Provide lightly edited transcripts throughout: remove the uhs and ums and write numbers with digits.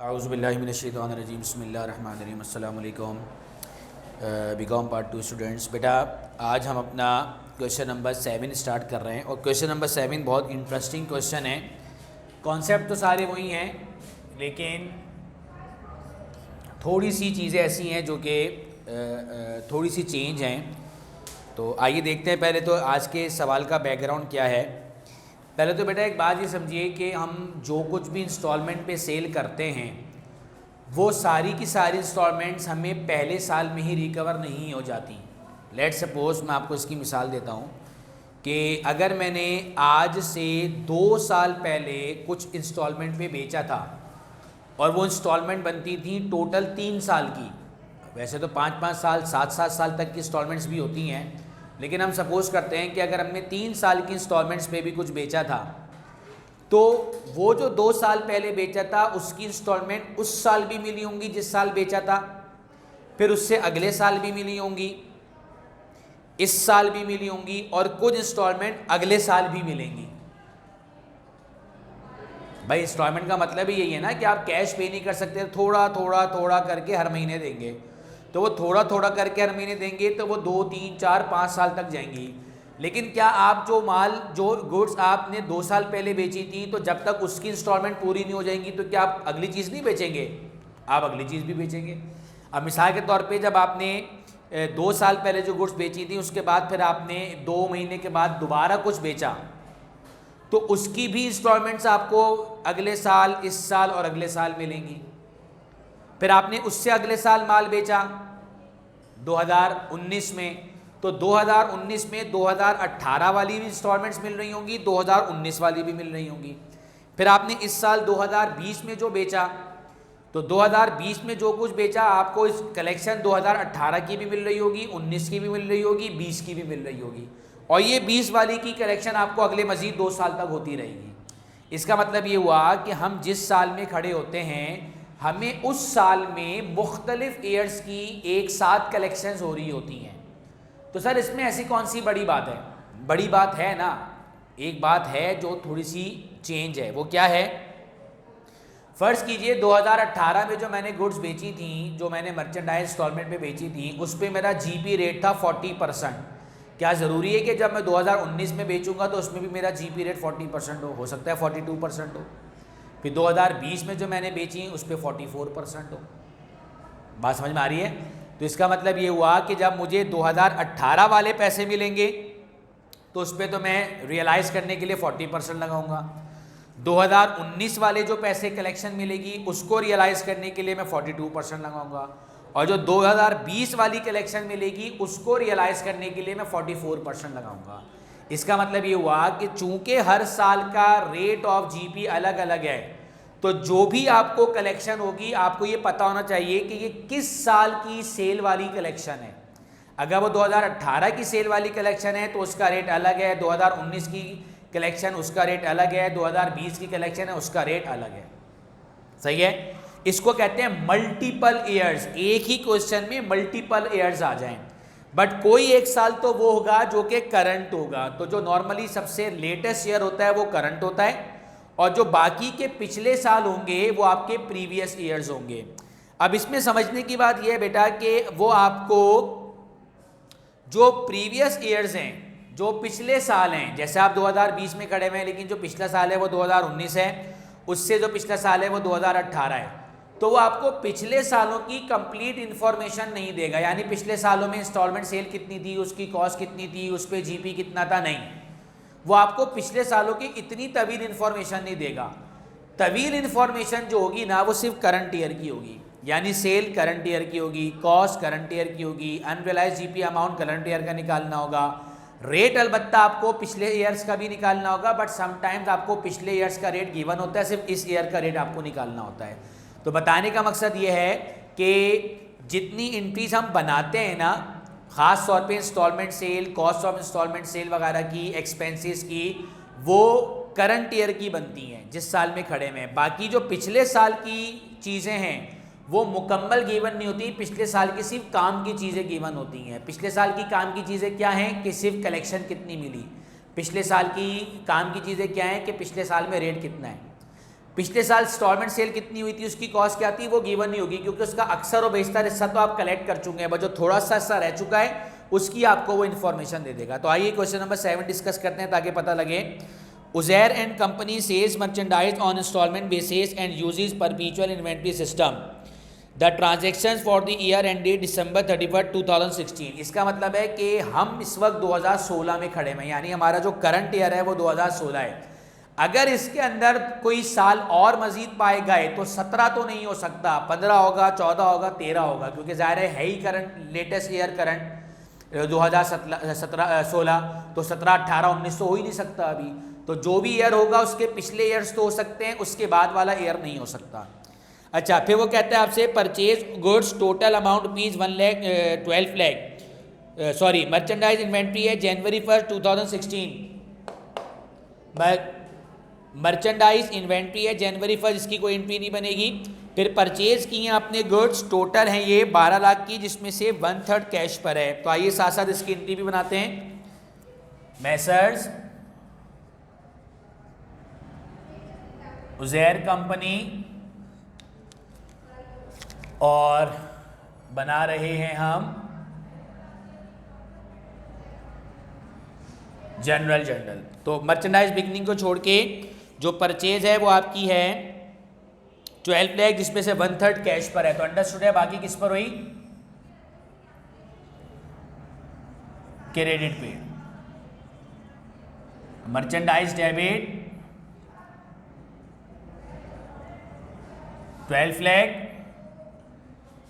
औज़ुबिल्लाहिमिनश्शैतानिर्रजीम बिस्मिल्लाहिर्रहमानिर्रहीम अस्सलामु अलैकुम बीकॉम पार्ट 2 स्टूडेंट्स। बेटा आज हम अपना क्वेश्चन नंबर 7 स्टार्ट कर रहे हैं और क्वेश्चन नंबर 7 बहुत इंटरेस्टिंग क्वेश्चन है। कॉन्सेप्ट तो सारे वही हैं लेकिन थोड़ी सी चीज़ें ऐसी हैं जो कि थोड़ी सी चेंज हैं। तो आइए देखते हैं पहले तो आज के सवाल का बैकग्राउंड क्या है। पहले तो बेटा एक बात ये समझिए कि हम जो कुछ भी इंस्टॉलमेंट पे सेल करते हैं वो सारी की सारी इंस्टॉलमेंट्स हमें पहले साल में ही रिकवर नहीं हो जाती। लेट सपोज मैं आपको इसकी मिसाल देता हूँ कि अगर मैंने आज से 2 साल पहले कुछ इंस्टॉलमेंट पे बेचा था और वो इंस्टॉलमेंट बनती थी टोटल 3 साल की। वैसे तो 5-5 साल 7-7 साल तक की इंस्टॉलमेंट्स भी होती हैं, लेकिन हम सपोज करते हैं कि अगर हमने 3 साल की इंस्टॉलमेंट्स पे भी कुछ बेचा था तो वो जो 2 साल पहले बेचा था उसकी इंस्टॉलमेंट उस साल भी मिली होंगी जिस साल बेचा था, फिर उससे अगले साल भी मिली होंगी, इस साल भी मिली होंगी और कुछ इंस्टॉलमेंट अगले साल भी मिलेंगी। भाई इंस्टॉलमेंट का मतलब ही यही है ना कि आप कैश पे नहीं कर सकते, थोड़ा थोड़ा थोड़ा करके हर महीने देंगे। तो वो थोड़ा थोड़ा करके हर महीने देंगे तो वो 2, 3, 4, 5 साल तक जाएंगी। लेकिन क्या आप जो गुड्स आपने 2 साल पहले बेची थी तो जब तक उसकी इंस्टॉलमेंट पूरी नहीं हो जाएंगी तो क्या आप अगली चीज़ नहीं बेचेंगे? आप अगली चीज़ भी बेचेंगे। अब मिसाल के तौर पे जब आपने 2 साल पहले जो गुड्स बेची थी उसके बाद फिर आपने 2 महीने के बाद दोबारा कुछ बेचा तो उसकी भी इंस्टॉलमेंट्स आपको अगले साल, इस साल और अगले साल मिलेंगी। फिर आपने उससे अगले साल माल बेचा 2019 में, तो 2019 में 2018 वाली भी इंस्टॉलमेंट्स मिल रही होंगी, 2019 वाली भी मिल रही होंगी। फिर आपने इस साल 2020 में जो बेचा तो 2020 में जो कुछ बेचा आपको इस कलेक्शन 2018 की भी मिल रही होगी, 19 की भी मिल रही होगी, 20 की भी मिल रही होगी और ये 20 वाली की कलेक्शन आपको अगले मज़ीद 2 साल तक होती रहेगी। इसका मतलब ये हुआ कि हम जिस साल में खड़े होते हैं हमें उस साल में मुख्तलिफ ईयर्स की एक साथ कलेक्शंस हो रही होती हैं। तो सर इसमें ऐसी कौन सी बड़ी बात है? बड़ी बात है ना, एक बात है जो थोड़ी सी चेंज है। वो क्या है? फ़र्ज़ कीजिए 2018 में जो मैंने गुड्स बेची थी, जो मैंने मर्चेंडाइज इंस्टॉलमेंट में बेची थी, उस पर मेरा जीपी रेट था 40%। क्या ज़रूरी है कि जब मैं 2019 में बेचूंगा तो उसमें भी मेरा जीपी रेट 40% हो सकता है 42% हो। फिर 2020 में जो मैंने बेची उस पर 44% हो। बात समझ में आ रही है? तो इसका मतलब ये हुआ कि जब मुझे 2018 वाले पैसे मिलेंगे तो उस पर तो मैं रियलाइज़ करने के लिए 40% लगाऊंगा। 2019 वाले जो पैसे कलेक्शन मिलेगी उसको रियलाइज़ करने के लिए मैं 42% लगाऊंगा और जो 2020 वाली कलेक्शन मिलेगी उसको रियलाइज़ करने के लिए मैं 44% लगाऊंगा। इसका मतलब ये हुआ कि चूंकि हर साल का रेट ऑफ जीपी अलग अलग है तो जो भी आपको कलेक्शन होगी आपको ये पता होना चाहिए कि ये किस साल की सेल वाली कलेक्शन है। अगर वो 2018 की सेल वाली कलेक्शन है तो उसका रेट अलग है, 2019 की कलेक्शन उसका रेट अलग है, 2020 की कलेक्शन है उसका रेट अलग है। सही है? इसको कहते हैं मल्टीपल ईयर्स। एक ही क्वेश्चन में मल्टीपल ईयर्स आ जाएं, बट कोई एक साल तो वो होगा जो कि करंट होगा। तो जो नॉर्मली सबसे लेटेस्ट ईयर होता है वो करंट होता है और जो बाकी के पिछले साल होंगे वो आपके प्रीवियस ईयर्स होंगे। अब इसमें समझने की बात यह है बेटा कि वो आपको जो प्रीवियस ईयर्स हैं, जो पिछले साल हैं, जैसे आप 2020 में खड़े हुए हैं लेकिन जो पिछला साल है वो 2019 है, उससे जो पिछला साल है वो 2018 है, तो वो आपको पिछले सालों की कंप्लीट इन्फॉर्मेशन नहीं देगा। यानी पिछले सालों में इंस्टॉलमेंट सेल कितनी थी, उसकी कॉस्ट कितनी थी, उस पर जीपी कितना था, नहीं, वो आपको पिछले सालों की इतनी तवील इन्फॉर्मेशन नहीं देगा। तवील इन्फॉर्मेशन जो होगी ना वो सिर्फ करंट ईयर की होगी, यानी सेल करंट ईयर की होगी, कॉस्ट करंट ईयर की होगी, unrealised GP amount current year का निकालना होगा, रेट अलबत्ता आपको पिछले ईयर्स का भी निकालना होगा, बट समटाइम्स आपको पिछले ईयर्स का रेट गिवन होता है, सिर्फ इस ईयर का रेट आपको निकालना होता है। तो बताने का मकसद ये है कि जितनी एंट्रीज हम बनाते हैं ना, ख़ास तौर पे instalment sale, cost of instalment sale वगैरह की, एक्सपेंसेस की, वो करंट ईयर की बनती हैं जिस साल में खड़े में। बाकी जो पिछले साल की चीज़ें हैं वो मुकम्मल गिवन नहीं होती, पिछले साल की सिर्फ काम की चीज़ें गिवन होती हैं। पिछले साल की काम की चीज़ें क्या हैं कि सिर्फ कलेक्शन कितनी मिली, पिछले साल की काम की चीज़ें क्या हैं कि पिछले साल में रेट कितना है। पिछले साल इंस्टॉलमेंट सेल कितनी हुई थी, उसकी कॉस्ट क्या थी, वो गिवन नहीं होगी क्योंकि उसका अक्सर और बेशतर हिस्सा तो आप कलेक्ट कर चुके हैं, बस जो थोड़ा सा हिस्सा रह चुका है उसकी आपको वो इन्फॉर्मेशन दे देगा। तो आइए क्वेश्चन नंबर 7 डिस्कस करते हैं ताकि पता लगे। Uzair and company sells merchandise on instalment basis and uses perpetual inventory system the transactions for the year ended December 31, 2016। इसका मतलब है कि हम इस वक्त 2016 में खड़े हैं, यानी हमारा जो करंट ईयर है वो 2016 है। अगर इसके अंदर कोई साल और मजीद पाए गए तो 17 तो नहीं हो सकता, 15 होगा, 14 होगा, 13 होगा, क्योंकि ज़ाहिर है ही करंट लेटेस्ट ईयर करंट 2016, तो 17, 18, 19 तो हो ही नहीं सकता अभी। तो जो भी ईयर होगा उसके पिछले ईयर्स तो हो सकते हैं, उसके बाद वाला ईयर नहीं हो सकता। अच्छा, फिर वो कहता है आपसे purchase goods total amount rupees 12 lakh sorry merchandise inventory है January 1, 2016। मर्चेंडाइज इन्वेंट्री है January 1, इसकी कोई एंट्री नहीं बनेगी। फिर परचेज की हैं आपने गुड्स, टोटल हैं ये 12 लाख की, जिसमें से 1/3 कैश पर है। तो आइए साथ साथ इसकी एंट्री भी बनाते हैं। मैसर्स उजैर कंपनी और बना रहे हैं हम जनरल। तो मर्चेंडाइज बिगनिंग को छोड़ के जो परचेज है वो आपकी है 12 लाख, जिसमें से 1/3 कैश पर है। तो अंडरस्टूड है, बाकी किस पर हुई, क्रेडिट पे। Merchandise debit 12 lakh,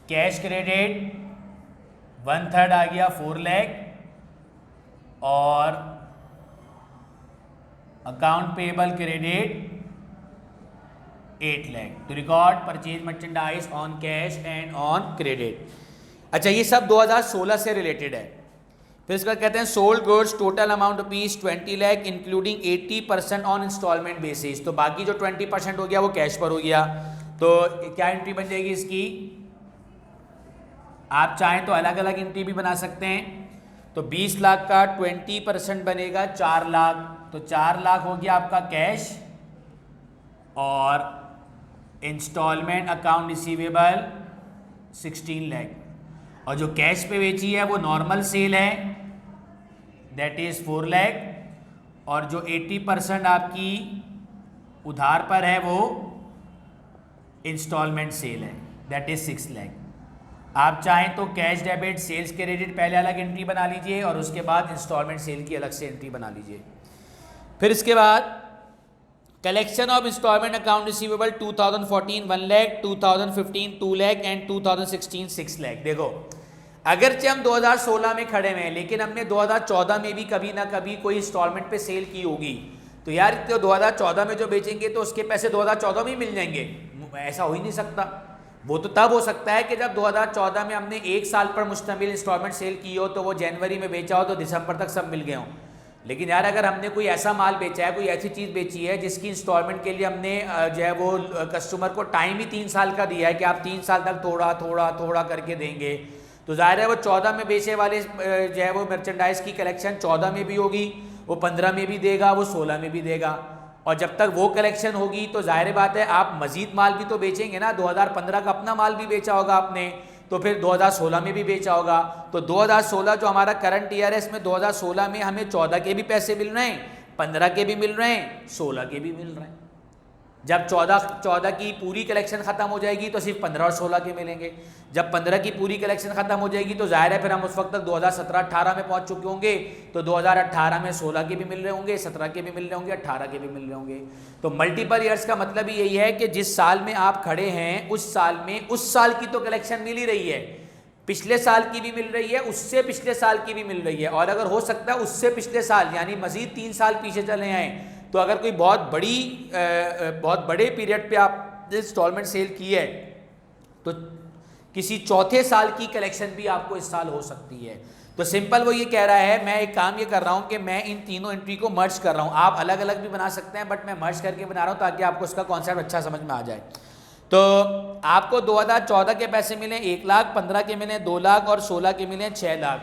cash credit 1/3 आ गया 4 लाख, और अकाउंट पेबल क्रेडिट 8 लाख। तो record purchase merchandise on cash and on credit. अच्छा, ये सब 2016 से रिलेटेड है। फिर इसका कहते हैं sold goods total amount rupees 20 lakh including 80% on instalment basis. तो बाकी जो 20% हो गया वो कैश पर हो गया। तो क्या एंट्री बन जाएगी इसकी, आप चाहें तो अलग अलग एंट्री भी बना सकते हैं। तो 20 लाख का 20% बनेगा 4 लाख, तो 4 लाख हो गया आपका कैश, और इंस्टॉलमेंट अकाउंट रिसीवेबल 16 लाख, और जो कैश पे बेची है वो नॉर्मल सेल है, दैट इज 4 लाख, और जो 80% आपकी उधार पर है वो इंस्टॉलमेंट सेल है, दैट इज 6 लाख। आप चाहें तो कैश डेबिट सेल्स क्रेडिट पहले अलग एंट्री बना लीजिए और उसके बाद इंस्टॉलमेंट सेल की अलग से एंट्री बना लीजिए। फिर इसके बाद collection of instalment account receivable 2014 1 lakh, 2015 2 lakh and 2016 6 lakh. देखो, अगरचे हम 2016 में खड़े हुए हैं, लेकिन हमने 2014 में भी कभी ना कभी कोई इंस्टॉलमेंट पे सेल की होगी। तो यार तो 2014 में जो बेचेंगे तो उसके पैसे 2014 में ही मिल जाएंगे, ऐसा हो ही नहीं सकता। वो तो तब हो सकता है कि जब 2014 में हमने 1 साल पर मुश्तमिल इंस्टॉलमेंट सेल की हो, तो वो जनवरी में बेचा हो तो दिसंबर तक सब मिल गए हों। लेकिन यार अगर हमने कोई ऐसा माल बेचा है, कोई ऐसी चीज़ बेची है जिसकी इंस्टॉलमेंट के लिए हमने जो है वो कस्टमर को टाइम ही 3 साल का दिया है कि आप 3 साल तक थोड़ा थोड़ा थोड़ा करके देंगे, तो जाहिर है वो 14 में बेचने वाले जो है वो मर्चेंडाइज की कलेक्शन 14 में भी होगी, वो 15 में भी देगा, वो 16 में भी देगा। और जब तक वो कलेक्शन होगी तो जाहिर बात है आप मजीद माल भी तो बेचेंगे ना। 2015 का अपना माल भी बेचा होगा आपने, तो फिर 2016 में भी बेचा होगा। तो 2016 जो हमारा करंट ईयर है, इसमें 2016 में हमें 14 के भी पैसे मिल रहे हैं, 15 के भी मिल रहे हैं, 16 के भी मिल रहे हैं। जब 14 की पूरी कलेक्शन ख़त्म हो जाएगी तो सिर्फ 15 और 16 के मिलेंगे। जब 15 की पूरी कलेक्शन ख़त्म हो जाएगी तो जाहिर है फिर हम उस वक्त तक 2017-18 में पहुंच चुके होंगे, तो 2018 में 16 के भी मिल रहे होंगे, 17 के भी मिल रहे होंगे, 18 के भी मिल रहे होंगे। तो मल्टीपल ईयर्स का मतलब ही यही है कि जिस साल में आप खड़े हैं उस साल में उस साल की तो कलेक्शन मिल ही रही है, पिछले साल की भी मिल रही है, उससे पिछले साल की भी मिल रही है, और अगर हो सकता है उससे पिछले साल यानी मजीद 3 साल पीछे चले आएँ। तो अगर कोई बहुत बड़े पीरियड पे आप इंस्टॉलमेंट सेल की है तो किसी चौथे साल की कलेक्शन भी आपको इस साल हो सकती है। तो सिंपल वो ये कह रहा है, मैं एक काम ये कर रहा हूँ कि मैं इन तीनों एंट्री को मर्ज कर रहा हूँ। आप अलग अलग भी बना सकते हैं, बट मैं मर्ज करके बना रहा हूँ ताकि आपको उसका कॉन्सेप्ट अच्छा समझ में आ जाए। तो आपको 2014 के पैसे मिले 1 लाख, 15 के मिले 2 लाख और 16 के मिले 6 लाख।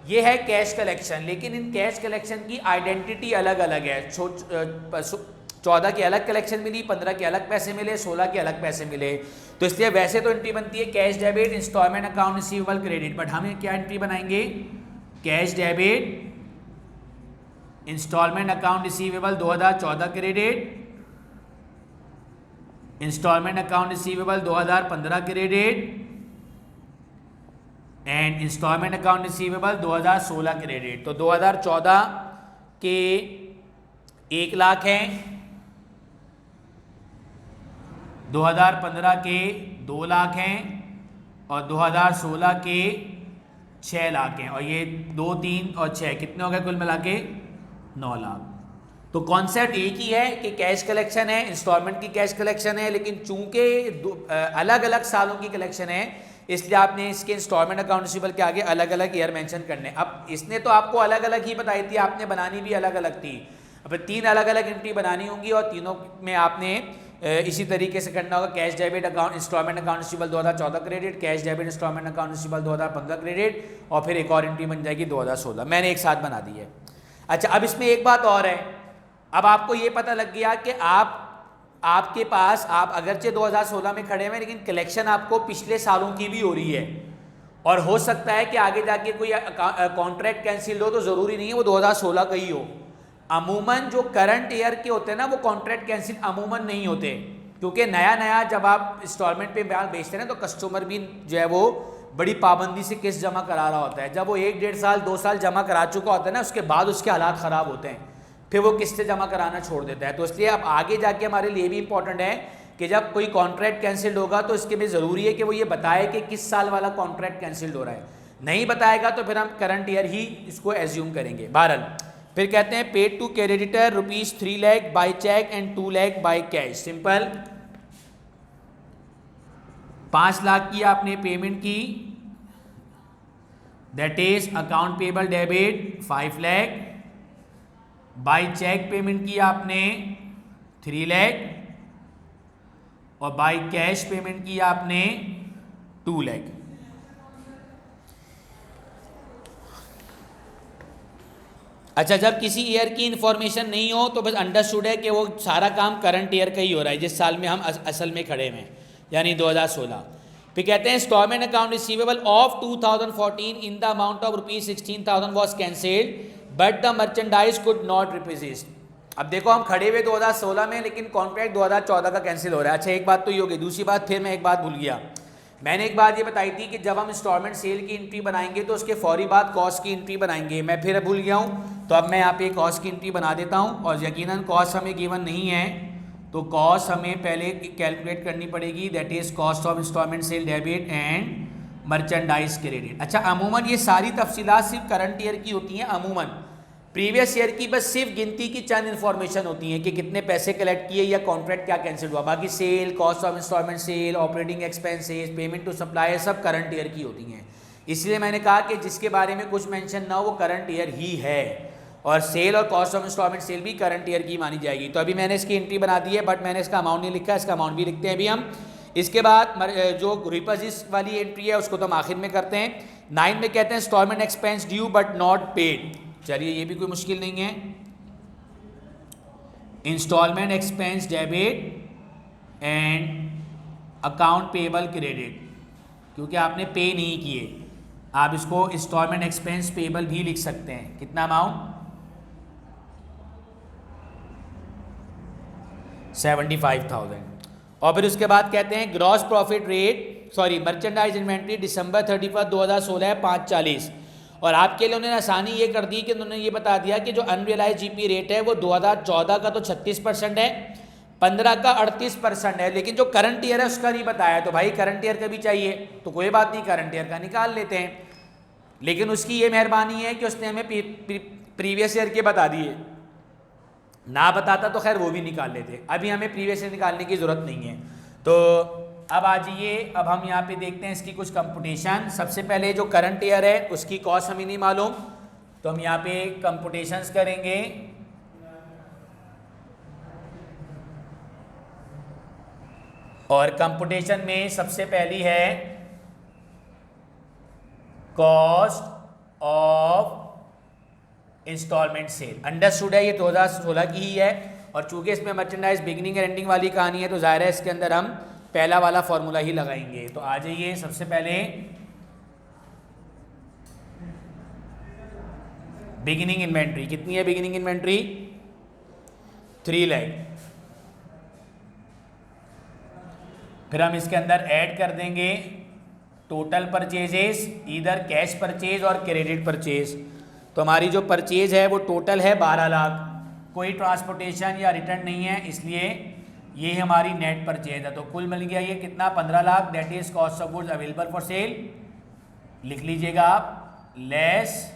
ये है कैश कलेक्शन, लेकिन इन कैश कलेक्शन की आइडेंटिटी अलग अलग है। 14 की अलग कलेक्शन मिली, 15 के अलग पैसे मिले, 16 के अलग पैसे मिले। तो इसलिए वैसे तो एंट्री बनती है cash debit, instalment account receivable, credit, but हम क्या एंट्री बनाएंगे, cash debit, instalment account receivable 2014 credit, instalment account receivable 2015 credit and instalment account receivable 2016 credit. तो 2014 के 1 लाख हैं, 2015 के 2 लाख हैं और 2016 के 6 लाख हैं, और ये 2, 3 और 6 कितने हो गए कुल मिला के 9 लाख। तो कॉन्सेप्ट एक ही है कि कैश कलेक्शन है, इंस्टॉलमेंट की कैश कलेक्शन है, लेकिन चूंकि अलग अलग सालों की कलेक्शन है इसलिए आपने इसके इंस्टॉलमेंट अकाउंट रिसीवेबल के आगे अलग अलग ईयर मेंशन करने। अब इसने तो आपको अलग अलग ही बताई थी, आपने बनानी भी अलग अलग थी। अब 3 अलग अलग एंट्री बनानी होंगी और तीनों में आपने इसी तरीके से करना होगा, cash debit account instalment account receivable 2014 credit, cash debit instalment account receivable 2015 credit और फिर एक और एंट्री बन जाएगी 2016। मैंने एक साथ बना दी है। अच्छा, अब इसमें एक बात और है, अब आपको ये पता लग गया कि आपके पास आप अगरचे 2016 में खड़े हुए लेकिन कलेक्शन आपको पिछले सालों की भी हो रही है, और हो सकता है कि आगे जाके कोई कॉन्ट्रैक्ट कैंसिल हो, तो ज़रूरी नहीं है वो 2016 का ही हो। अमूमन जो करंट ईयर के होते हैं ना वो कॉन्ट्रैक्ट कैंसिल अमूमन नहीं होते, क्योंकि नया नया जब आप इंस्टॉलमेंट पे माल बेचते हैं ना तो कस्टमर भी जो है वो बड़ी पाबंदी से किस्त जमा करा रहा होता है। जब वो 1, 1.5 साल 2 साल जमा करा चुका होता है ना, उसके बाद उसके हालात ख़राब होते हैं, फिर वो किस्तें जमा कराना छोड़ देता है। तो इसलिए अब आगे जाके हमारे लिए भी इंपॉर्टेंट है कि जब कोई कॉन्ट्रैक्ट कैंसिल्ड होगा तो इसके भी ज़रूरी है कि वो ये बताए कि किस साल वाला कॉन्ट्रैक्ट कैंसिल्ड हो रहा है। नहीं बताएगा तो फिर हम करंट ईयर ही इसको एज्यूम करेंगे। बहरहाल फिर कहते हैं paid to creditor ₹3 lakh by cheque and 2 lakh by cash. Simple, 5 lakh की आपने पेमेंट की, that is account payable debit 5 lakh, by cheque payment की आपने 3 लाख और बाय कैश पेमेंट की आपने 2 लाख। अच्छा, जब किसी ईयर की इंफॉर्मेशन नहीं हो तो बस अंडरस्टूड है कि वो सारा काम करंट ईयर का ही हो रहा है जिस साल में हम असल में खड़े हुए हैं, यानी 2016। फिर कहते हैं instalment account receivable of 2014 in the amount of ₹16,000 was cancelled but the merchandise could not represent. अब देखो हम खड़े हुए 2016 में लेकिन कॉन्ट्रैक्ट 2014 का कैंसिल हो रहा है। अच्छा, एक बात तो ये हो गई। दूसरी बात, फिर मैं एक बात भूल गया, मैंने एक बात ये बताई थी कि जब हम इंस्टॉलमेंट सेल की एंट्री बनाएंगे तो उसके फौरी बाद कॉस्ट की एंट्री बनाएंगे। मैं फिर भूल गया हूँ, तो अब मैं यहाँ पे कॉस्ट की एंट्री बना देता हूँ। और यकीनन कॉस्ट हमें गिवन नहीं है तो कॉस्ट हमें पहले कैलकुलेट करनी पड़ेगी, that is cost of instalment sale debit and merchandise credit. अच्छा, अमूमन ये सारी तफसीलात सिर्फ करंट ईयर की होती हैं। अमूमन प्रीवियस ईयर की बस सिर्फ गिनती की चंद इन्फॉर्मेशन होती है कि कितने पैसे कलेक्ट किए या कॉन्ट्रैक्ट क्या कैंसिल हुआ। बाकी sale, cost of instalment sale, operating expenses, payment to supplier सब करंट ईयर की होती हैं। इसलिए मैंने कहा कि जिसके बारे में कुछ मेंशन ना हो वो करंट ईयर ही है, और सेल और कॉस्ट ऑफ इंस्टॉलमेंट सेल भी करंट ईयर की मानी जाएगी। तो अभी मैंने इसकी एंट्री बना दी है बट मैंने इसका अमाउंट नहीं लिखा, इसका अमाउंट भी लिखते हैं अभी हम। इसके बाद जो रिपर्चेज वाली एंट्री है उसको तो हम आखिर में करते हैं। 9 में कहते हैं instalment expense due but not paid. चलिए, ये भी कोई मुश्किल नहीं है। Instalment expense debit and account payable credit, क्योंकि आपने पे नहीं किए, आप इसको इंस्टॉलमेंट एक्सपेंस पेबल भी लिख सकते हैं। कितना अमाउंट? 75,000। और फिर उसके बाद कहते हैं gross profit rate, sorry merchandise inventory December 31, 2016 है 540। और आपके लिए उन्होंने आसानी ये कर दी कि उन्होंने ये बता दिया कि जो अनरियलाइज जीपी रेट है वो 2014 का तो 36% है, 15 का 38% है, लेकिन जो करंट ईयर है उसका नहीं बताया। तो भाई करंट ईयर का भी चाहिए तो कोई बात नहीं, करंट ईयर का निकाल लेते हैं। लेकिन उसकी ये मेहरबानी है कि उसने हमें प्रीवियस ईयर के बता दिए, ना बताता तो खैर वो भी निकाल लेते। अभी हमें प्रीवियस ईयर निकालने की ज़रूरत नहीं है। तो अब आ जाइए, अब हम यहाँ पे देखते हैं इसकी कुछ कंपुटेशन। सबसे पहले जो करंट ईयर है उसकी कॉस्ट हमें नहीं मालूम, तो हम यहाँ पे कंपुटेशंस करेंगे। और कंपुटेशन में सबसे पहली है cost of instalment sale. Understood है, ये 2016 की ही है। और चूंकि इसमें मर्चेंडाइज बिगिनिंग और एंडिंग वाली कहानी है तो ज़ाहिर है इसके अंदर हम पहला वाला फॉर्मूला ही लगाएंगे। तो आ जाइए, सबसे पहले बिगिनिंग इन्वेंट्री कितनी है? Beginning inventory 3 lakh. फिर हम इसके अंदर ऐड कर देंगे टोटल परचेजेस, इधर कैश परचेज और क्रेडिट परचेज। तो हमारी जो परचेज है वो टोटल है 12 लाख, कोई ट्रांसपोर्टेशन या रिटर्न नहीं है, इसलिए ये हमारी नेट परचेज है। तो कुल मिल गया ये कितना? 15 lakh. That is cost of goods available for sale, लिख लीजिएगा आप, लेस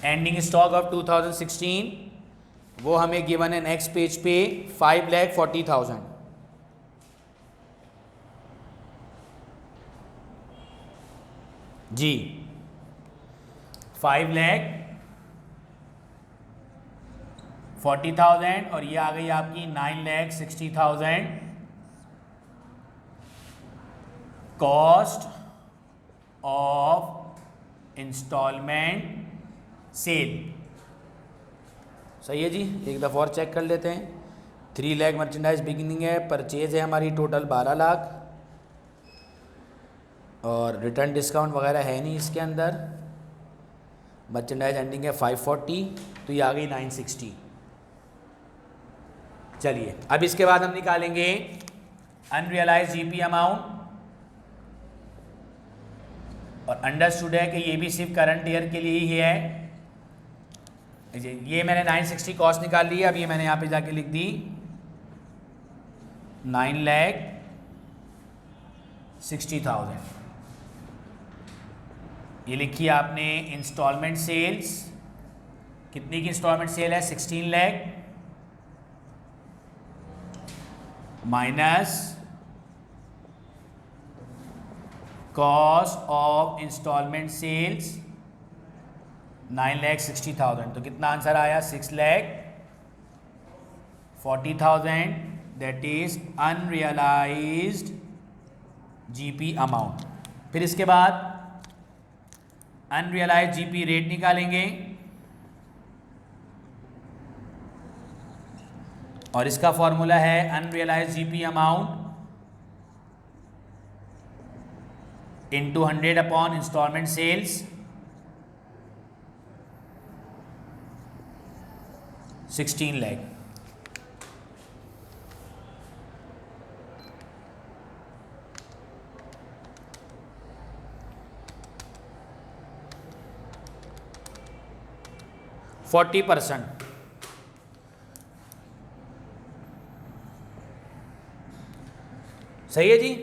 एंडिंग स्टॉक ऑफ 2016, वो हमें गिवन है नेक्स्ट पेज पे 5,40,000। जी 5,40,000 और ये आ गई आपकी 9,60,000 कॉस्ट ऑफ इंस्टॉलमेंट सेल। सही है जी, एक दफ़ा और चेक कर लेते हैं। 3 लाख मर्चेंडाइज बिगिनिंग है, परचेज है हमारी टोटल 12 लाख और रिटर्न डिस्काउंट वगैरह है नहीं इसके अंदर। मर्चेंडाइज एंडिंग है 540, तो ये आ गई 960। चलिए अब इसके बाद हम निकालेंगे अनरियलाइज जीपी अमाउंट, और अंडरस्टूड है कि ये भी सिर्फ करंट ईयर के लिए ही है। ये मैंने 960 कॉस्ट निकाल ली है, अब ये मैंने यहाँ पे जाके लिख दी 9,60,000। ये लिखी आपने इंस्टॉलमेंट सेल्स, कितनी की इंस्टॉलमेंट सेल है? 16 lakh minus cost of instalment sales 9,60,000। तो कितना आंसर आया? 6,40,000। That is unrealised GP amount. फिर इसके बाद अनरियलाइज्ड जीपी रेट निकालेंगे और इसका फॉर्मूला है unrealised GP amount into 100 upon instalment sales, 16 lakh. Forty %। सही है जी।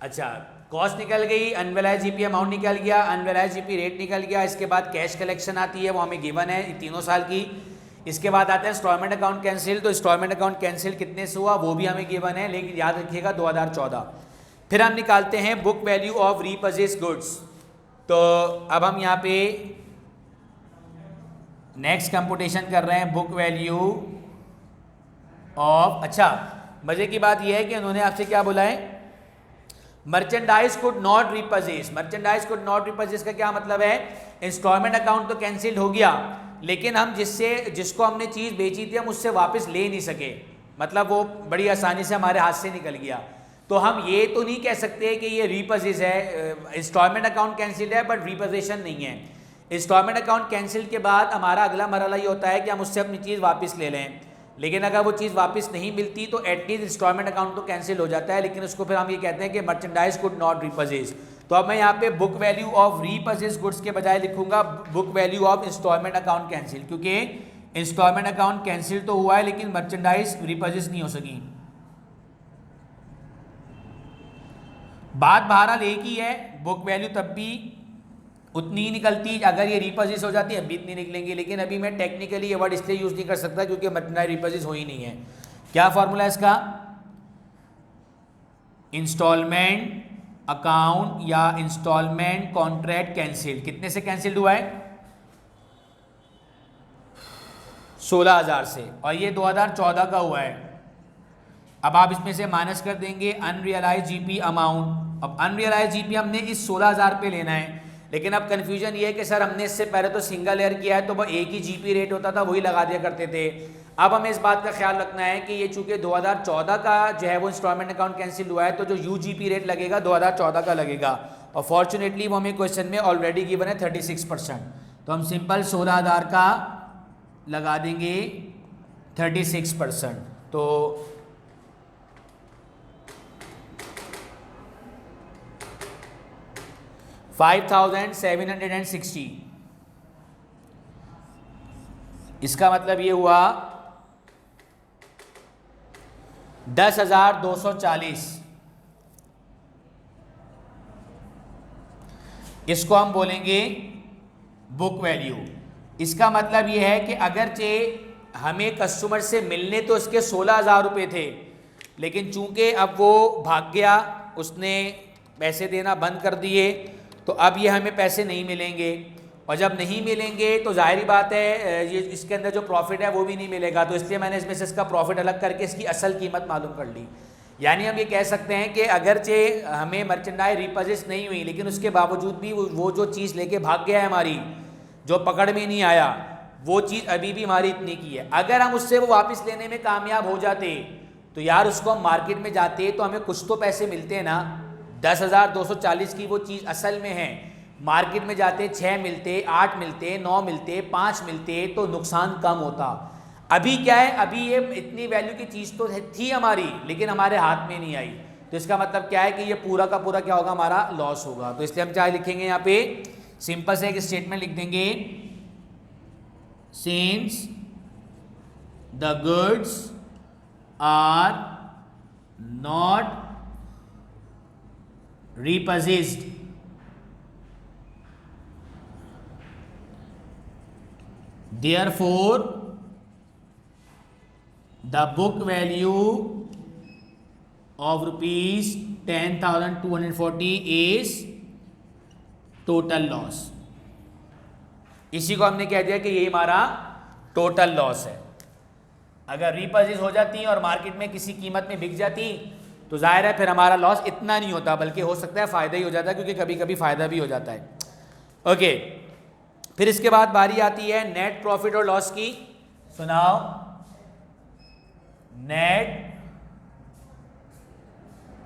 अच्छा, कॉस्ट निकल गई, अनरियलाइज्ड जीपी अमाउंट निकल गया, अनरियलाइज्ड जीपी रेट निकल गया। इसके बाद कैश कलेक्शन आती है, वो हमें गिवन है 3 साल की। इसके बाद आता है इंस्टॉलमेंट अकाउंट कैंसिल। तो इंस्टॉलमेंट अकाउंट कैंसिल कितने से हुआ वो भी हमें गिवन है, लेकिन याद रखिएगा 2014। फिर हम निकालते हैं book value of repurchase goods. तो अब हम यहाँ पे नेक्स्ट कंप्यूटेशन कर रहे हैं बुक वैल्यू ऑफ। अच्छा, मजे की बात यह है कि उन्होंने आपसे क्या बोला है? Merchandise could not repurchase. Merchandise could not repurchase का क्या मतलब है? इंस्टॉलमेंट अकाउंट तो कैंसिल हो गया, लेकिन हम जिसको हमने चीज़ बेची थी हम उससे वापस ले नहीं सके, मतलब वो बड़ी आसानी से हमारे हाथ से निकल गया। तो हम ये तो नहीं कह सकते कि ये रिपर्चेज है। इंस्टॉलमेंट अकाउंट कैंसिल है बट रिपोजिशन नहीं है। इंस्टॉलमेंट अकाउंट कैंसिल के बाद हमारा अगला मरहला ये होता है कि हम उससे अपनी चीज़ वापस ले लें, लेकिन अगर वो चीज़ वापस नहीं मिलती तो एटलीस्ट इंस्टॉलमेंट अकाउंट तो कैंसिल हो जाता है, लेकिन उसको फिर हम ये कहते हैं कि मर्चेंडाइज कुड नॉट रिपर्चेज। तो अब मैं यहाँ पे book value of repurchase goods के बजाय लिखूंगा book value of instalment account cancel, क्योंकि इंस्टॉलमेंट अकाउंट कैंसिल तो हुआ है लेकिन मर्चेंडाइज रिपर्चेज नहीं हो सकी। बात बहरहाल एक ही है, बुक वैल्यू तब भी उतनी ही निकलती अगर ये रिपर्चेज हो जाती है, अभी इतनी निकलेंगी। लेकिन अभी मैं टेक्निकली ये वर्ड इसलिए यूज नहीं कर सकता क्योंकि मर्चेंडाइज रिपर्चेज हो ही नहीं है। क्या फॉर्मूला है इसका? इंस्टॉलमेंट अकाउंट या इंस्टॉलमेंट कॉन्ट्रैक्ट कैंसिल। कितने से कैंसिल हुआ है? 16,000 से, और ये 2014 का हुआ है। अब आप इसमें से माइनस कर देंगे अनरियलाइज जीपी अमाउंट। अब अनरियलाइज जीपी हमने इस 16,000 पे लेना है, लेकिन अब कन्फ्यूजन ये है कि सर हमने इससे पहले तो सिंगल ईयर किया है तो वह एक ही जीपी रेट होता था, वही लगा दिया करते थे। अब हमें इस बात का ख्याल रखना है कि ये चूंकि 2014 का जो है वो इंस्टॉलमेंट अकाउंट कैंसिल हुआ है तो जो यूजीपी रेट लगेगा 2014 का लगेगा, और फॉर्चुनेटली वो हमें क्वेश्चन में ऑलरेडी गिवन है 36%। तो हम सिंपल 16,000 का लगा देंगे 36%। तो $5,760, इसका मतलब ये हुआ 10,240। इसको हम बोलेंगे बुक वैल्यू। इसका मतलब ये है कि अगरचे हमें कस्टमर से मिलने तो इसके 16,000 रुपये थे, लेकिन चूंकि अब वो भाग गया, उसने पैसे देना बंद कर दिए, तो अब ये हमें पैसे नहीं मिलेंगे, और जब नहीं मिलेंगे तो जाहिर बात है ये इसके अंदर जो प्रॉफिट है वो भी नहीं मिलेगा। तो इसलिए मैंने इसमें से इसका प्रॉफिट अलग करके इसकी असल कीमत मालूम कर ली। यानी हम ये कह सकते हैं कि अगरचे हमें मर्चेंडाइज रिपर्चेस नहीं हुई, लेकिन उसके बावजूद भी वो जो चीज़ लेके भाग गया है हमारी, जो पकड़ में नहीं आया, वो चीज़ अभी भी हमारी इतनी की है। अगर हम उससे वो वापस लेने में कामयाब हो जाते तो यार उसको हम मार्केट में जाते तो हमें कुछ तो पैसे मिलते हैं ना। 10,240 की वो चीज़ असल में है, मार्केट में जाते 6 मिलते, 8 मिलते, 9 मिलते, 5 मिलते, तो नुकसान कम होता। अभी क्या है, अभी ये इतनी वैल्यू की चीज़ तो थी हमारी, लेकिन हमारे हाथ में नहीं आई, तो इसका मतलब क्या है कि ये पूरा का पूरा क्या होगा, हमारा लॉस होगा। तो इसलिए हम क्या लिखेंगे यहाँ पे, सिंपल से एक स्टेटमेंट लिख देंगे, since the goods are not repossessed, therefore the book value of rupees 10,240 is total loss। इसी को हमने कह दिया कि ये हमारा टोटल लॉस है। अगर रिपोजेस हो जाती और मार्केट में किसी कीमत में बिक जाती तो जाहिर है फिर हमारा लॉस इतना नहीं होता, बल्कि हो सकता है फ़ायदा ही हो जाता है, क्योंकि कभी कभी फ़ायदा भी हो जाता है। ओके, फिर इसके बाद बारी आती है नेट प्रॉफिट और लॉस की। सुनाओ, नेट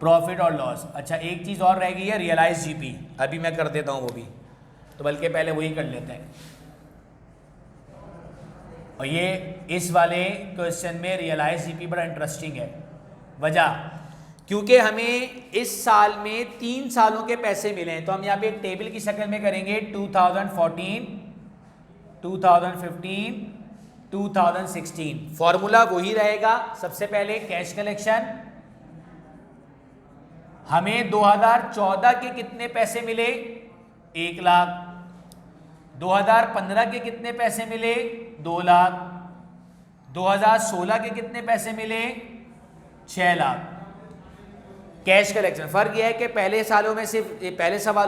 प्रॉफिट और लॉस। अच्छा, एक चीज़ और रह गई है, रियलाइज जीपी। अभी मैं कर देता हूँ वो भी, तो बल्कि पहले वही कर लेते हैं। और ये इस वाले क्वेश्चन में रियलाइज जीपी बड़ा इंटरेस्टिंग है। वजह, क्योंकि हमें इस साल में 3 सालों के पैसे मिले हैं, तो हम यहाँ पे एक टेबल की शक्ल में करेंगे 2014, 2015, 2016। फॉर्मूला वही रहेगा। सबसे पहले कैश कलेक्शन, हमें 2014 के कितने पैसे मिले, 1 लाख। 2015 के कितने पैसे मिले, 2 लाख। 2016 के कितने पैसे मिले, 6 लाख। कैश कलेक्शन, फर्क यह है कि पहले सवालों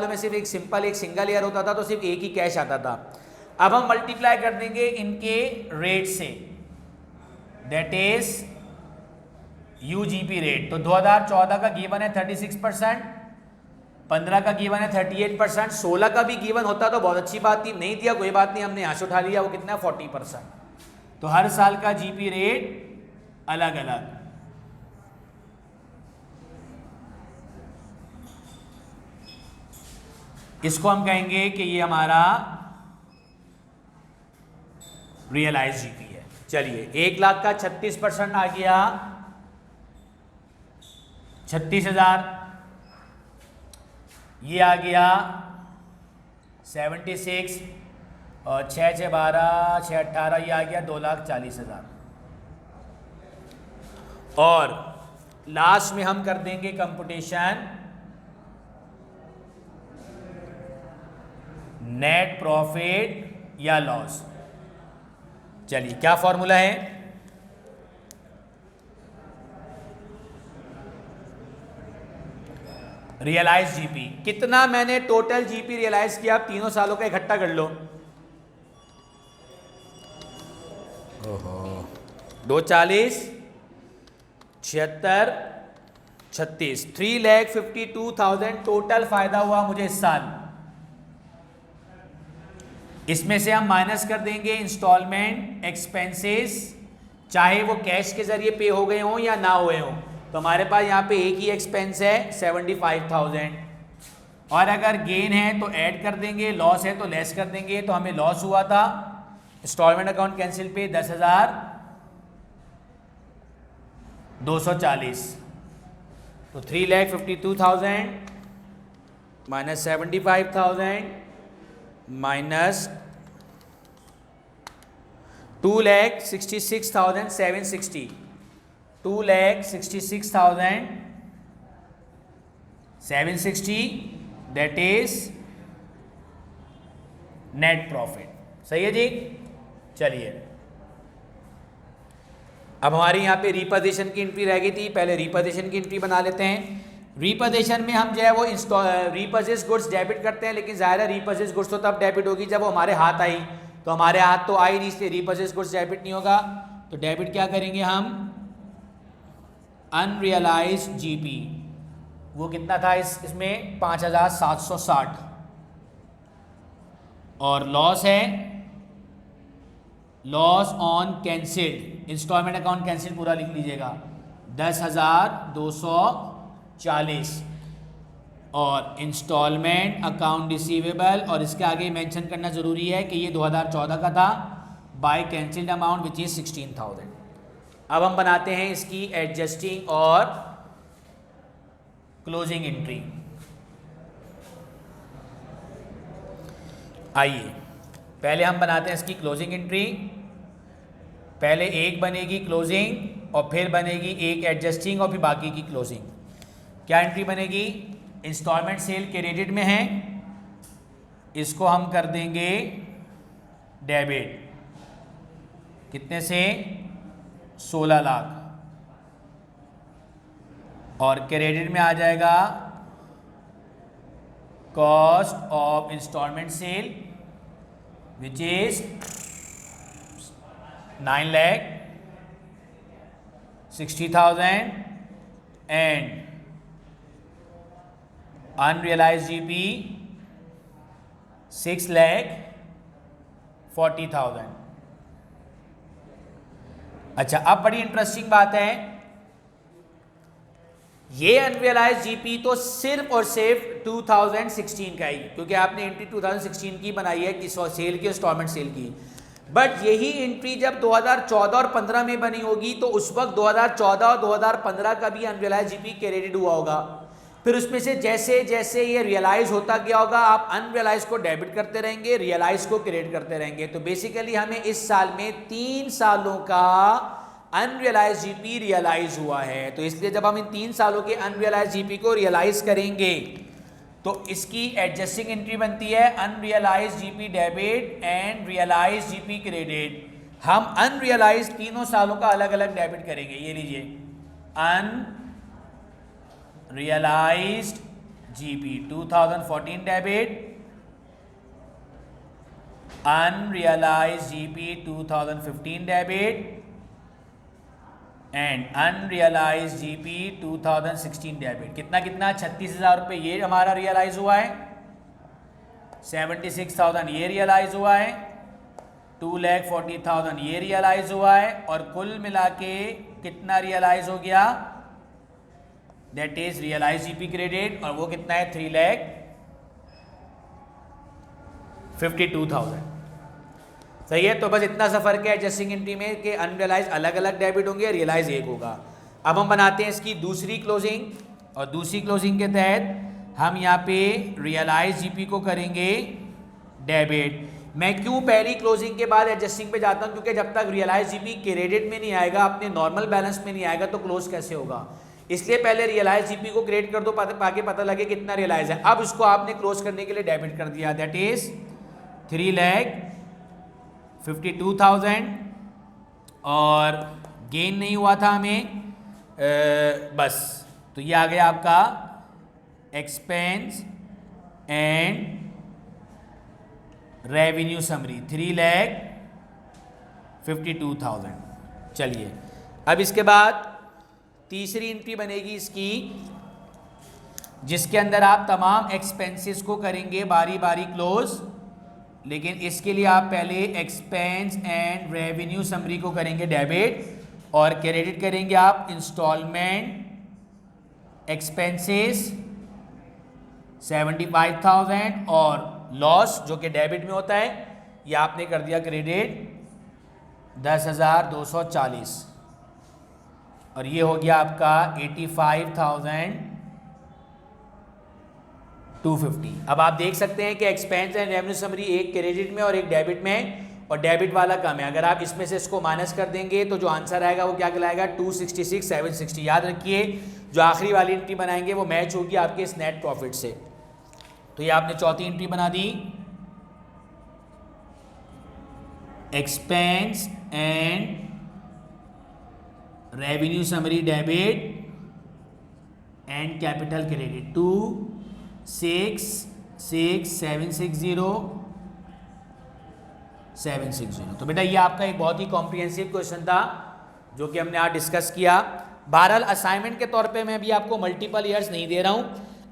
में सिर्फ एक सिंगल ईयर होता था, तो सिर्फ एक ही कैश आता था। अब हम मल्टीप्लाई कर देंगे इनके रेट से, दैट इज यूजीपी रेट। तो 2014 का गिवन है 36%, 15 का गिवन है 38%, 16 का भी गिवन होता तो बहुत अच्छी बात थी, नहीं दिया कोई बात नहीं, हमने यहाँ से उठा लिया। वो कितना, 40%। तो हर साल का जीपी रेट अलग अलग। इसको हम कहेंगे कि ये हमारा रियलाइज जीपी है। चलिए, 1 लाख का 36% आ गया 36,000, ये आ गया 76, और 6 6 12 6 18, ये आ गया 2,40,000। और लास्ट में हम कर देंगे कंप्यूटेशन नेट प्रॉफिट या लॉस। चलिए, क्या फॉर्मूला है, रियलाइज जीपी। कितना मैंने टोटल जीपी रियलाइज किया, आप तीनों सालों का इकट्ठा कर लो। 240, 76, 36, 3,52,000 टोटल फायदा हुआ मुझे इस साल। इसमें से हम माइनस कर देंगे इंस्टॉलमेंट एक्सपेंसेस, चाहे वो कैश के जरिए पे हो गए हों या ना हुए हों। तो हमारे पास यहाँ पे एक ही एक्सपेंस है 75,000, और अगर गेन है तो ऐड कर देंगे, लॉस है तो लेस कर देंगे। तो हमें लॉस हुआ था इंस्टॉलमेंट अकाउंट कैंसिल पे 10,240, तो 3,52,000 minus 75,000 minus 2,66,760, 2,66,760, that is net profit. सही है जी। चलिए अब हमारी यहाँ पे रिपोजिशन की एंट्री रह गई थी, पहले रिपोजिशन की एंट्री बना लेते हैं। रिपोजिशन में हम जो है वो रिपोजिस गुड्स डेबिट करते हैं, लेकिन ज़ाहिर है रिपोजिस गुड्स तो तब डेबिट होगी जब वो हमारे हाथ आई, तो हमारे हाथ तो आई नहीं, इसलिए रिपोजिस गुड्स डेबिट नहीं होगा। तो डेबिट क्या करेंगे हम, अनरियलाइज्ड जीपी, वो कितना था इसमें 5,760, और लॉस है loss on cancelled, instalment account cancel पूरा लिख लीजिएगा 10,240, और इंस्टॉलमेंट अकाउंट रिसीवेबल, और इसके आगे मेंशन करना ज़रूरी है कि ये 2014 का था, by cancelled amount which is 16,000। अब हम बनाते हैं इसकी एडजस्टिंग और क्लोजिंग एंट्री। आइए पहले हम बनाते हैं इसकी क्लोजिंग एंट्री। पहले एक बनेगी क्लोजिंग और फिर बनेगी एक एडजस्टिंग और फिर बाकी की क्लोजिंग। क्या एंट्री बनेगी, इंस्टॉलमेंट सेल क्रेडिट में है, इसको हम कर देंगे डेबिट, कितने से 16 लाख, और क्रेडिट में आ जाएगा cost of instalment sale which is 9,60,000 and unrealised GP 6,40,000। अच्छा, अब बड़ी इंटरेस्टिंग बात है, ये अनरियलाइज्ड जीपी तो सिर्फ और सिर्फ 2016 का ही, क्योंकि आपने एंट्री 2016 की बनाई है कि सेल की, इंस्टॉलमेंट सेल की, बट यही एंट्री जब 2014 और 15 में बनी होगी तो उस वक्त 2014 और 2015 का भी अनरियलाइज्ड जीपी क्रेडिट हुआ होगा। फिर उसमें से जैसे जैसे ये रियलाइज होता गया होगा, आप अनरियलाइज को डेबिट करते रहेंगे, रियलाइज को क्रेडिट करते रहेंगे। तो बेसिकली हमें इस साल में 3 सालों का अनरियलाइज जीपी रियलाइज हुआ है। तो इसलिए जब हम इन 3 सालों के अनरियलाइज जीपी को रियलाइज करेंगे तो इसकी एडजस्टिंग एंट्री बनती है unrealise GP debit and realise GP credit. हम अनरियलाइज तीनों सालों का अलग अलग डेबिट करेंगे। ये लीजिए, unrealised GP 2014 debit, unrealised GP 2015 debit and unrealised GP 2016 debit. कितना कितना 36,000 रुपये ये हमारा रियलाइज हुआ है, 76,000 ये रियलाइज हुआ है, 2,40,000 ये रियलाइज हुआ है, और कुल मिला के कितना रियलाइज हो गया, that is realise GP credit, और वो कितना है 3,52,000। सही है। तो बस इतना सा फर्क है एडजस्टिंग एंट्री में कि अनरियलाइज अलग अलग डेबिट होंगे, रियलाइज एक होगा। अब हम बनाते हैं इसकी दूसरी क्लोजिंग, और दूसरी क्लोजिंग के तहत हम यहाँ पे रियलाइज जीपी को करेंगे डेबिट। मैं क्यों पहली क्लोजिंग के बाद एडजस्टिंग पे जाता हूँ, क्योंकि जब तक रियलाइज जीपी क्रेडिट में नहीं आएगा, अपने नॉर्मल बैलेंस में नहीं आएगा, तो क्लोज कैसे होगा। इसलिए पहले रियलाइज जीपी को क्रेडिट कर दो ताकि पता लगे कितना रियलाइज है। अब इसको आपने क्लोज करने के लिए डेबिट कर दिया, दैट इज 3,52,000, और गेन नहीं हुआ था हमें, बस। तो ये आ गया आपका एक्सपेंस एंड रेवेन्यू समरी 3,52,000। चलिए अब इसके बाद तीसरी एंट्री बनेगी इसकी, जिसके अंदर आप तमाम एक्सपेंसेस को करेंगे बारी बारी क्लोज, लेकिन इसके लिए आप पहले एक्सपेंस एंड रेवेन्यू समरी को करेंगे डेबिट और क्रेडिट करेंगे आप इंस्टॉलमेंट एक्सपेंसेस 75,000 और लॉस जो कि डेबिट में होता है ये आपने कर दिया क्रेडिट 10,240 और ये हो गया आपका 85,250। अब आप देख सकते हैं कि एक्सपेंस एंड रेवेन्यू समरी एक क्रेडिट में और एक डेबिट में और डेबिट वाला कम है। अगर आप इसमें से इसको माइनस कर देंगे तो जो आंसर आएगा वो क्या कहलाएगा 266,760। याद रखिए जो आखिरी वाली एंट्री बनाएंगे वो मैच होगी आपके इस नेट प्रॉफिट से। तो ये आपने चौथी एंट्री बना दी, expense and revenue summary debit and capital credit 266,760। तो बेटा ये आपका एक बहुत ही कॉम्प्रिहेंसिव क्वेश्चन था जो कि हमने आज डिस्कस किया। बहरहाल असाइनमेंट के तौर पे मैं भी आपको मल्टीपल ईयर्स नहीं दे रहा हूँ,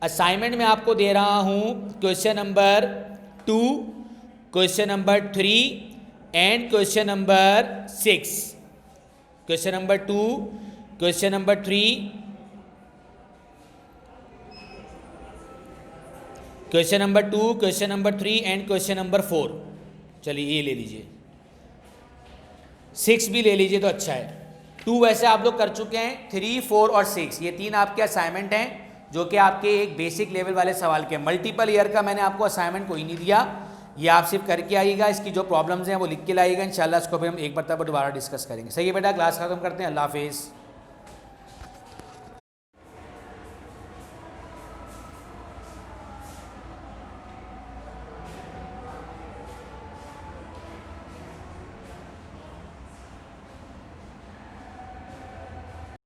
असाइनमेंट में आपको दे रहा हूँ question number 2, question number 3 and question number 6। Question number 2, question number 3, question number 2, question number 3 and question number 4। चलिए ये ले लीजिए, 6 भी ले लीजिए तो अच्छा है। 2 वैसे आप लोग कर चुके हैं, 3, 4 और 6 ये 3 आपके असाइनमेंट हैं जो कि आपके एक बेसिक लेवल वाले सवाल के। मल्टीपल ईयर का मैंने आपको असाइनमेंट कोई नहीं दिया, ये आप सिर्फ करके आइएगा, इसकी जो प्रॉब्लम्स हैं वो लिख के लाइएगा। इंशाल्लाह इसको फिर हम एक बार दोबारा डिस्कस करेंगे। सही है बेटा, क्लास खत्म करते हैं, अल्लाह हाफिज़।